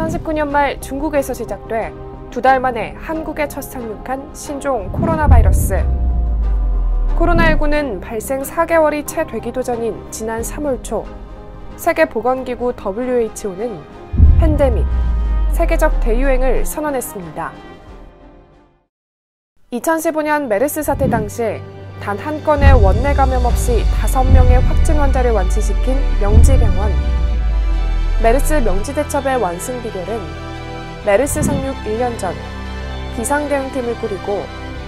2019년 말 중국에서 시작돼 2달 만에 한국에 첫 상륙한 신종 코로나 바이러스. 코로나19는 발생 4개월이 채 되기도 전인 지난 3월 초, 세계보건기구 WHO는 팬데믹, 세계적 대유행을 선언했습니다. 2015년 메르스 사태 당시 단 한 건의 원내 감염 없이 5명의 확진 환자를 완치시킨 명지병원. 메르스 명지대첩의 완승 비결은 메르스 상륙 1년 전 비상대응팀을 꾸리고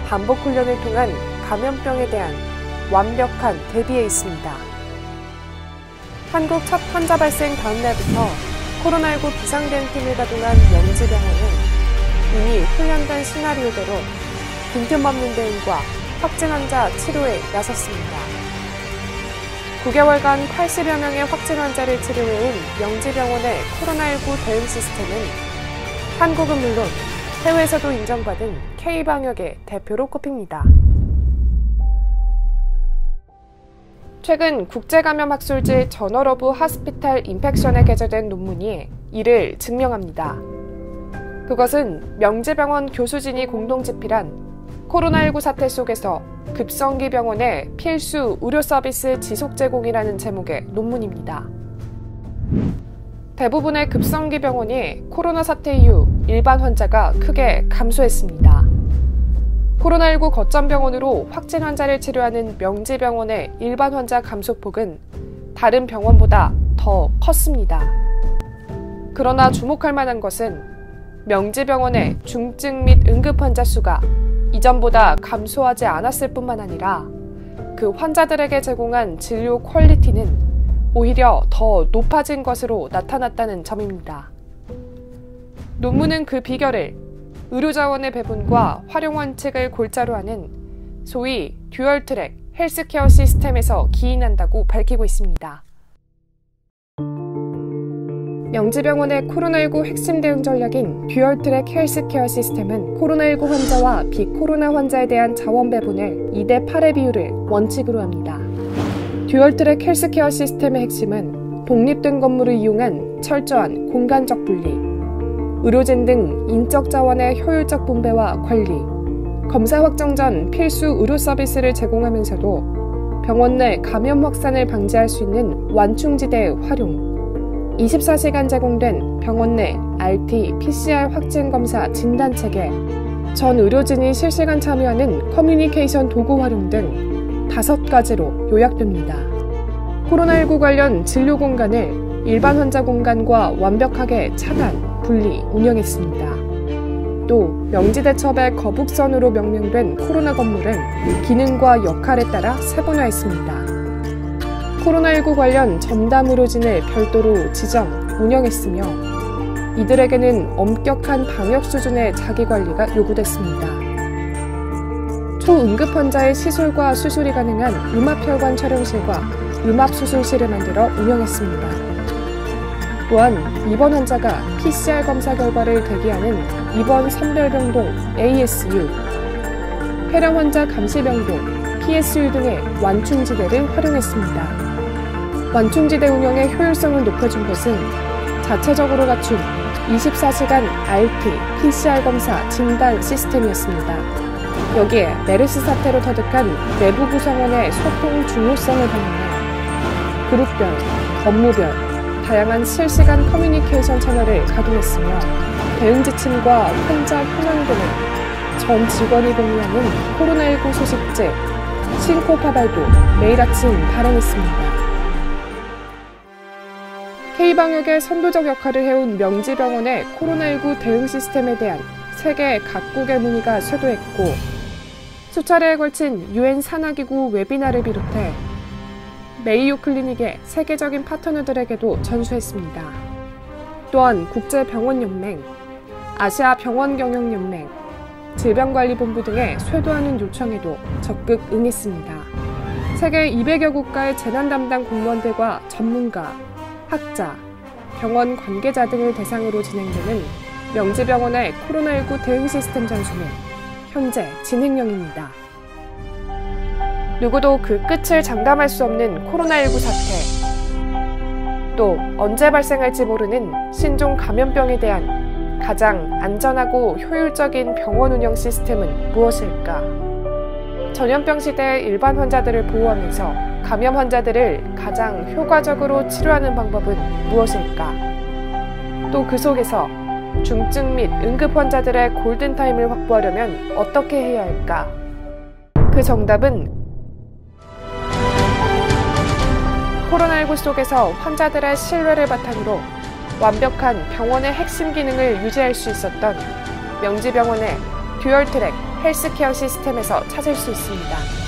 반복 훈련을 통한 감염병에 대한 완벽한 대비에 있습니다. 한국 첫 환자 발생 다음 날부터 코로나19 비상대응팀을 가동한 명지병원은 이미 훈련된 시나리오대로 빈틈없는 대응과 확진 환자 치료에 나섰습니다. 9개월간 80여 명의 확진 환자를 치료해온 명지병원의 코로나19 대응 시스템은 한국은 물론 해외에서도 인정받은 K방역의 대표로 꼽힙니다. 최근 국제감염학술지 저널 오브 하스피탈 인펙션에 게재된 논문이 이를 증명합니다. 그것은 명지병원 교수진이 공동 집필한 코로나19 사태 속에서 급성기 병원의 필수 의료 서비스 지속 제공이라는 제목의 논문입니다. 대부분의 급성기 병원이 코로나 사태 이후 일반 환자가 크게 감소했습니다. 코로나19 거점 병원으로 확진 환자를 치료하는 명지병원의 일반 환자 감소폭은 다른 병원보다 더 컸습니다. 그러나 주목할 만한 것은 명지병원의 중증 및 응급 환자 수가 이전보다 감소하지 않았을 뿐만 아니라 그 환자들에게 제공한 진료 퀄리티는 오히려 더 높아진 것으로 나타났다는 점입니다. 논문은 그 비결을 의료자원의 배분과 활용 원칙을 골자로 하는 소위 듀얼 트랙 헬스케어 시스템에서 기인한다고 밝히고 있습니다. 명지병원의 코로나19 핵심 대응 전략인 듀얼 트랙 헬스케어 시스템은 코로나19 환자와 비코로나 환자에 대한 자원 배분을 2대 8의 비율을 원칙으로 합니다. 듀얼 트랙 헬스케어 시스템의 핵심은 독립된 건물을 이용한 철저한 공간적 분리, 의료진 등 인적 자원의 효율적 분배와 관리, 검사 확정 전 필수 의료 서비스를 제공하면서도 병원 내 감염 확산을 방지할 수 있는 완충지대의 활용, 24시간 제공된 병원 내 RT, PCR 확진 검사 진단 체계, 전 의료진이 실시간 참여하는 커뮤니케이션 도구 활용 등 5가지로 요약됩니다. 코로나19 관련 진료 공간을 일반 환자 공간과 완벽하게 차단, 분리, 운영했습니다. 또 명지대첩의 거북선으로 명명된 코로나 건물은 기능과 역할에 따라 세분화했습니다. 코로나19 관련 전담 의료진을 별도로 지정, 운영했으며 이들에게는 엄격한 방역 수준의 자기관리가 요구됐습니다. 초응급 환자의 시술과 수술이 가능한 음압혈관 촬영실과 음압수술실을 만들어 운영했습니다. 또한 입원 환자가 PCR 검사 결과를 대기하는 입원 선별병동 ASU, 폐렴 환자 감시병동 PSU 등의 완충지대를 활용했습니다. 완충지대 운영의 효율성을 높여준 것은 자체적으로 갖춘 24시간 RT, PCR 검사 진단 시스템이었습니다. 여기에 메르스 사태로 터득한 내부 구성원의 소통 중요성을 반영해 그룹별, 업무별, 다양한 실시간 커뮤니케이션 채널을 가동했으며 대응 지침과 환자 현황 등을 전 직원이 공유하는 코로나19 소식지 싱코파발도 매일 아침 발행했습니다. K방역의 선도적 역할을 해온 명지병원의 코로나19 대응 시스템에 대한 세계 각국의 문의가 쇄도했고 수차례에 걸친 UN 산하기구 웨비나를 비롯해 메이오 클리닉의 세계적인 파트너들에게도 전수했습니다. 또한 국제병원연맹, 아시아병원경영연맹, 질병관리본부 등의 쇄도하는 요청에도 적극 응했습니다. 세계 200여 국가의 재난 담당 공무원들과 전문가, 학자, 병원 관계자 등을 대상으로 진행되는 명지병원의 코로나19 대응 시스템 전수는 현재 진행형입니다. 누구도 그 끝을 장담할 수 없는 코로나19 사태. 또 언제 발생할지 모르는 신종 감염병에 대한 가장 안전하고 효율적인 병원 운영 시스템은 무엇일까? 전염병 시대의 일반 환자들을 보호하면서 감염 환자들을 가장 효과적으로 치료하는 방법은 무엇일까? 또 그 속에서 중증 및 응급 환자들의 골든타임을 확보하려면 어떻게 해야 할까? 그 정답은 코로나19 속에서 환자들의 신뢰를 바탕으로 완벽한 병원의 핵심 기능을 유지할 수 있었던 명지병원의 듀얼트랙 헬스케어 시스템에서 찾을 수 있습니다.